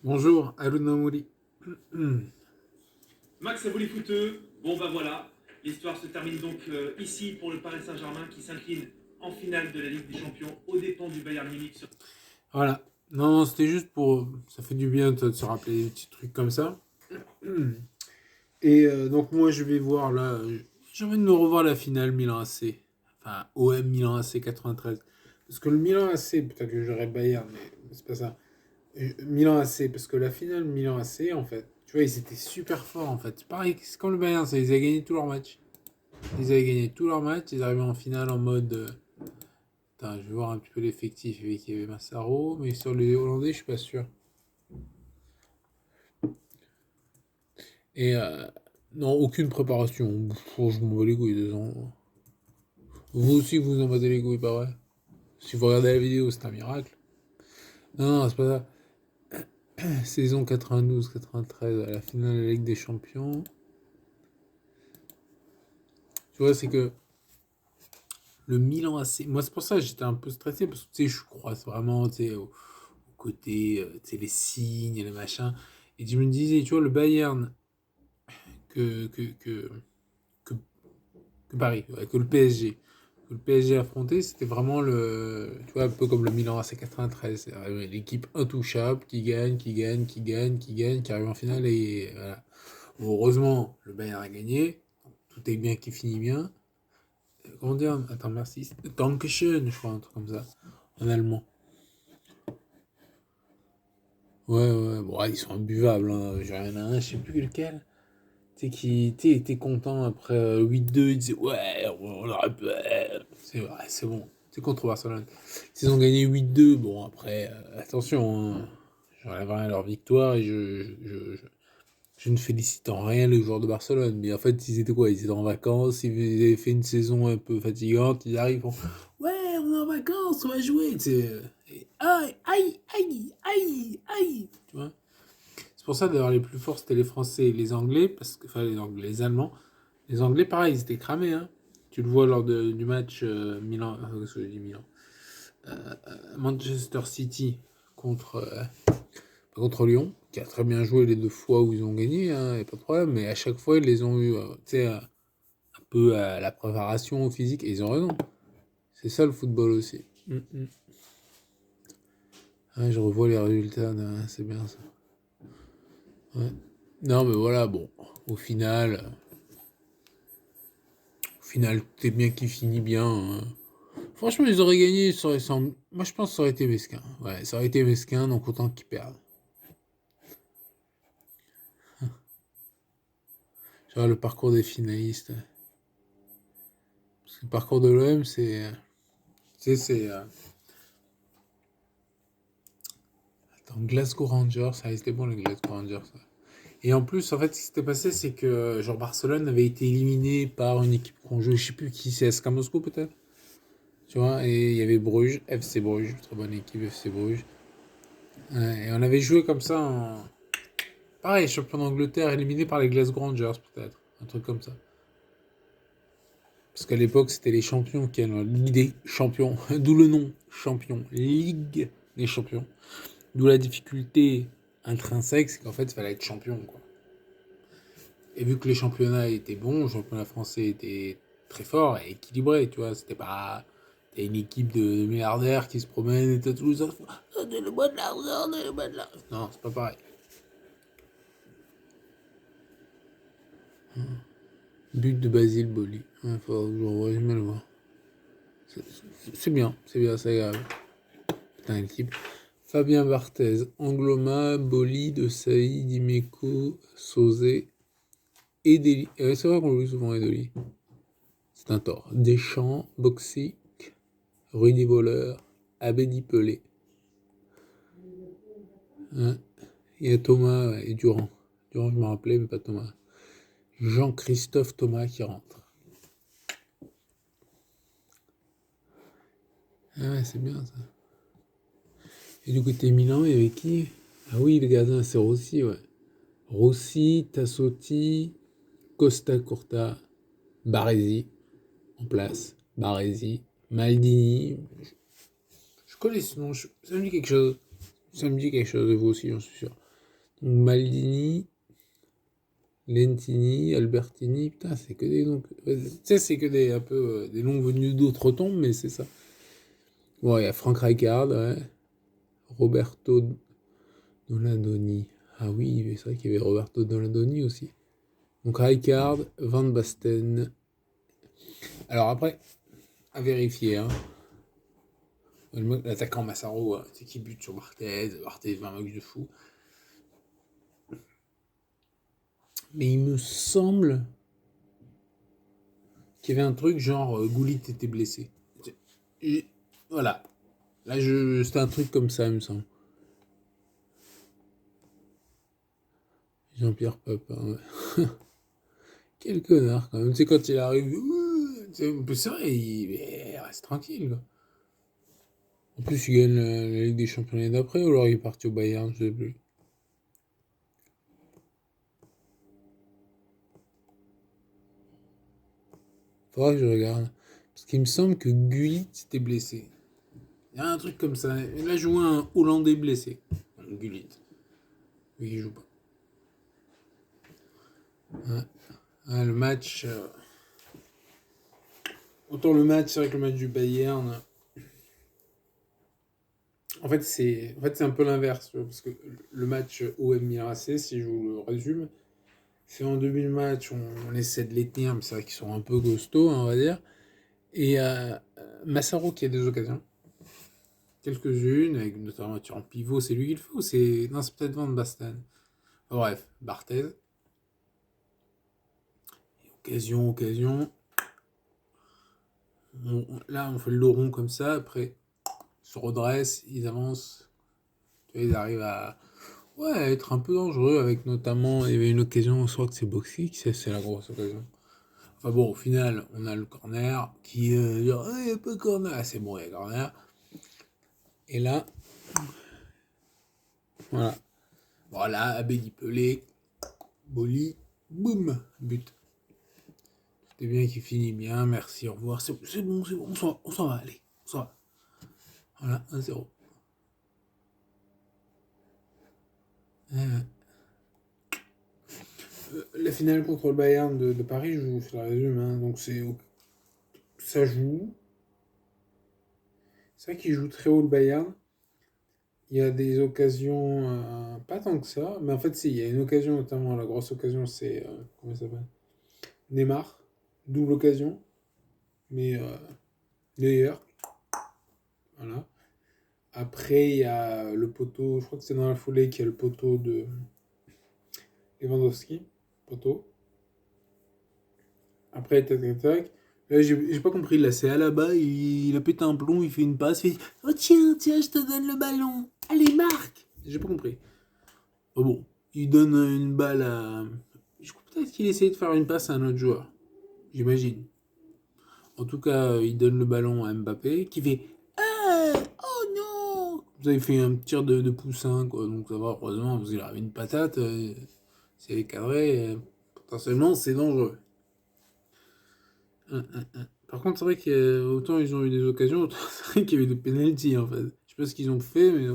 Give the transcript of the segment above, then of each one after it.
Bonjour, Haruna Mouri. Max Abouli footeux, bon bah voilà, l'histoire se termine donc ici pour le Paris Saint-Germain qui s'incline en finale de la Ligue des Champions aux dépens du Bayern Munich. Voilà. Non, c'était juste pour. Ça fait du bien de se rappeler des petits trucs comme ça. Et donc, moi, je vais voir là. J'ai envie de me revoir la finale Milan AC. Enfin, OM Milan AC 93. Parce que le Milan AC, peut-être que j'aurais Bayern, mais c'est pas ça. Milan AC, parce que la finale Milan AC, en fait, tu vois, ils étaient super forts en fait. C'est pareil, c'est comme le Bayern, ça, ils avaient gagné tous leurs matchs. Ils avaient gagné tous leurs matchs, ils arrivaient en finale en mode. Attends, je vais voir un petit peu l'effectif. Il y avait Massaro, mais sur les Hollandais, je suis pas sûr. Et non, aucune préparation. Je m'en bats les couilles, 2 ans. Vous aussi, vous en battez les couilles, pas vrai? Si vous regardez la vidéo, c'est un miracle. Non, non, c'est pas ça. Saison 92-93, à la finale de la Ligue des Champions. Tu vois, c'est que le Milan AC. Moi, c'est pour ça que j'étais un peu stressé, parce que tu sais, je crois vraiment, tu sais, au côté, tu sais, les signes, les machins. Et je me disais, tu vois, le Bayern que, que, que, que, que Paris, ouais, que le PSG. Que le PSG affrontait, c'était vraiment tu vois, un peu comme le Milan AC 93. C'est l'équipe intouchable qui gagne, qui gagne, qui gagne, qui gagne, qui arrive en finale et voilà. Bon, heureusement, le Bayern a gagné. Tout est bien qui finit bien. Comment dire? Attends, merci. Dankeschön, je crois, un truc comme ça. En allemand. Ouais, ouais, bon, ils sont imbuvables, hein. J'ai rien à un, je sais plus lequel. Tu sais, qui était content après 8-2, il disait ouais, on aurait pu. C'est vrai, c'est bon. C'est contre Barcelone. S'ils ont gagné 8-2, bon après, attention, hein, j'enlève rien à leur victoire et je ne félicite en rien les joueurs de Barcelone. Mais en fait, ils étaient quoi? Ils étaient en vacances, ils avaient fait une saison un peu fatigante, ils arrivent, ouais, on est en vacances, on va jouer. Tu sais, et aïe, aïe, aïe, aïe, aïe. Tu vois? C'est pour ça d'ailleurs les plus forts c'était les Français et les Anglais, parce que, enfin les Anglais, les Allemands. Les Anglais pareil, ils étaient cramés, hein. Tu le vois lors du match Milan, qu'est-ce que je dis Milan, Manchester City contre contre Lyon, qui a très bien joué les 2 fois où ils ont gagné, hein, y a pas de problème, mais à chaque fois ils les ont eu, tu sais, un peu à la préparation au physique, et ils ont raison. C'est ça le football aussi. Ouais, je revois les résultats, c'est bien ça. Ouais. Non mais voilà, bon, au final. Au final, tout est bien qui finit bien, hein. Franchement, ils auraient gagné, moi je pense que ça aurait été mesquin. Ouais, ça aurait été mesquin, donc autant qu'ils perdent. Tu vois, le parcours des finalistes. Parce que le parcours de l'OM, c'est. Tu sais, c'est. Attends, Glasgow Rangers, ça restait bon les Glasgow Rangers. Ça. Et en plus, en fait, ce qui s'était passé, c'est que genre Barcelone avait été éliminé par une équipe qu'on joue, je sais plus qui, c'est SK Moscou peut-être. Tu vois, et il y avait Bruges, FC Bruges, très bonne équipe FC Bruges. Ouais, et on avait joué comme ça en, pareil, champion d'Angleterre éliminé par les Glasgow Rangers, peut-être. Un truc comme ça. Parce qu'à l'époque, c'était les champions qui avaient la Ligue des champions. D'où le nom, champion. Ligue des champions. D'où la difficulté intrinsèque, c'est qu'en fait, il fallait être champion, quoi. Et vu que les championnats étaient bons, le championnat français était très fort et équilibré, tu vois. C'était pas. T'as une équipe de milliardaires qui se promènent et t'as tous les autres. Ah, donnez-moi de l'argent, donnez-moi de l'argent. Non, c'est pas pareil. But de Basile Boli. Ouais, faut que je revoie, je vais le voir. C'est bien, c'est agréable. Putain, l'équipe. Fabien Barthez, Angloma, Boli, De Saï, Dimeco, Sauzé, Edeli. C'est vrai qu'on joue souvent Edeli. C'est un tort. Deschamps, Boxic, Rudy Voleur, Abedi Pelé. Hein. Il y a Thomas et Durand. Durand, je me rappelais, mais pas Thomas. Jean-Christophe Thomas qui rentre. Ah ouais, c'est bien ça. Et du côté Milan, il y avait qui? Ah oui, le gardien, c'est Rossi, ouais. Rossi, Tassotti, Costa Curta, Baresi en place. Baresi, Maldini. Je connais ce nom, ça me dit quelque chose. Ça me dit quelque chose de vous aussi, j'en suis sûr. Maldini, Lentini, Albertini, putain, c'est que des noms. Tu sais, c'est que des, un peu, des noms venus d'autres tombes, mais c'est ça. Bon, il y a Frank Rijkaard, ouais. Roberto Donadoni. Ah oui, mais c'est vrai qu'il y avait Roberto Donadoni aussi. Donc Rijkaard, Van Basten. Alors après, à vérifier, hein. L'attaquant Massaro, c'est qui bute sur Barthez. Barthez, 20 matchs de fou. Mais il me semble qu'il y avait un truc genre Goulit était blessé. Voilà. Là, c'était un truc comme ça, il me semble. Jean-Pierre Papin, ouais. Quel connard, quand même. Tu sais, quand il arrive, c'est vrai, il reste tranquille, quoi. En plus, il gagne la Ligue des Champions l'année d'après, ou alors il est parti au Bayern, je sais plus. Faudra que je regarde. Parce qu'il me semble que Gullit s'était blessé. Il y a un truc comme ça. Il a joué un Hollandais blessé. Gullit. Oui, il joue pas. Ouais. Ouais, le match. Autant le match, c'est vrai que le match du Bayern. En fait, c'est un peu l'inverse. Parce que le match OM Milan AC, si je vous le résume, c'est en début de match, on essaie de les tenir, mais c'est vrai qu'ils sont un peu costauds, hein, on va dire. Et Massaro qui a des occasions. Quelques-unes, avec notamment en pivot, c'est lui qui le fait ou c'est. Non, c'est peut-être Van Basten. Enfin, bref, Barthez. Occasion. Là, on fait le dos rond comme ça, après, ils se redressent, ils avancent. Tu vois, ils arrivent à. Ouais, à être un peu dangereux, avec notamment. Il y avait une occasion, je crois que c'est Boxy, c'est la grosse occasion. Enfin bon, au final, on a le corner qui. Il n'y a pas de corner. Ah, c'est bon, il y a corner. Et là, voilà. Voilà, Abedi Pelé, Boli, boum, but. C'était bien qui finit bien, merci, au revoir. C'est bon, on s'en va, allez, on s'en va. Voilà, 1-0. La finale contre le Bayern de Paris, je vous fais le résume, hein, donc ça joue. C'est vrai qu'il joue très haut le Bayern. Il y a des occasions, pas tant que ça, mais en fait, si, il y a une occasion, notamment la grosse occasion, c'est. Comment ça s'appelle Neymar, double occasion, mais Neuer, voilà. Après, il y a le poteau, je crois que c'est dans la foulée qu'il y a le poteau de Lewandowski, poteau. Après, tac, tac, tac. Là, j'ai pas compris, là, c'est à la bas, il a pété un plomb, il fait une passe, il fait oh tiens, je te donne le ballon, allez, marque. J'ai pas compris. Oh bon, il donne une balle à. Peut-être qu'il essaye de faire une passe à un autre joueur, j'imagine. En tout cas, il donne le ballon à Mbappé, qui fait oh non. Vous avez fait un tir de poussin, quoi, donc ça va, heureusement, vous avez une patate, si elle est cadrée, potentiellement, c'est dangereux. Par contre, c'est vrai qu'autant ils ont eu des occasions, autant c'est vrai qu'il y a eu des pénaltys en fait. Je sais pas ce qu'ils ont fait, mais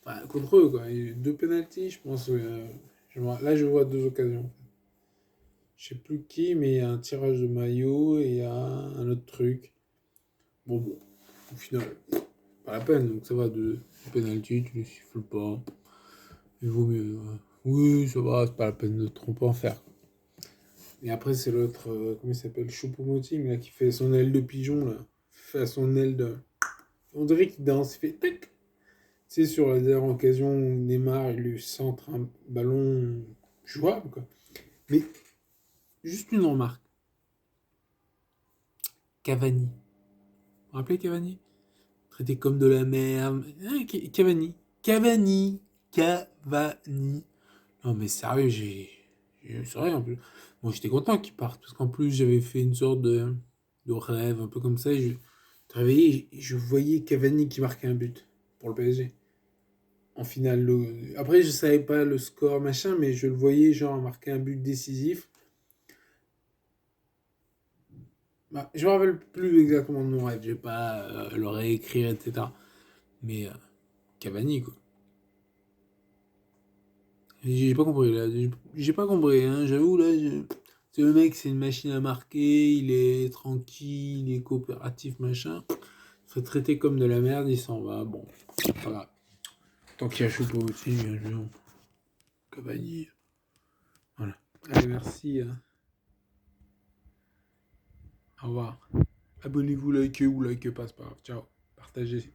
enfin, contre eux quoi. Il y a eu 2 pénaltys, je pense. Là, je vois 2 occasions. Je sais plus qui, mais il y a un tirage de maillot et il y a un autre truc. Bon, au final, pas la peine. Donc ça va, de pénalty, tu les siffles pas. Il vaut mieux. Oui, ça va, c'est pas la peine de trop en faire. Et après, c'est l'autre, comment il s'appelle Choupo-Moting, là, qui fait son aile de pigeon, là. Fait son aile de. On dirait qu'il danse, il fait tac. Tu sais, sur la dernière occasion où Neymar, il lui centre un ballon jouable, quoi. Mais, juste une remarque. Cavani. Vous vous rappelez Cavani Traité comme de la merde. Cavani. Cavani. Non, mais sérieux, c'est vrai, en plus. Moi, j'étais content qu'il parte, parce qu'en plus, j'avais fait une sorte de rêve, un peu comme ça. Et je me réveillais, et je voyais Cavani qui marquait un but pour le PSG. En finale. Après, je savais pas le score, machin, mais je le voyais, genre, marquer un but décisif. Bah, je me rappelle plus exactement de mon rêve, je vais pas le réécrire, etc. Mais Cavani, quoi. J'ai pas compris, là. J'ai pas compris, hein. J'avoue, là. C'est le mec, c'est une machine à marquer. Il est tranquille, il est coopératif, machin. Il serait traité comme de la merde, il s'en va. Bon, voilà. Tant qu'il y a Choupo-Moting, bien joué. Cavani. Voilà. Allez, merci, hein. Au revoir. Abonnez-vous, likez ou likez pas, c'est pas grave. Ciao. Partagez.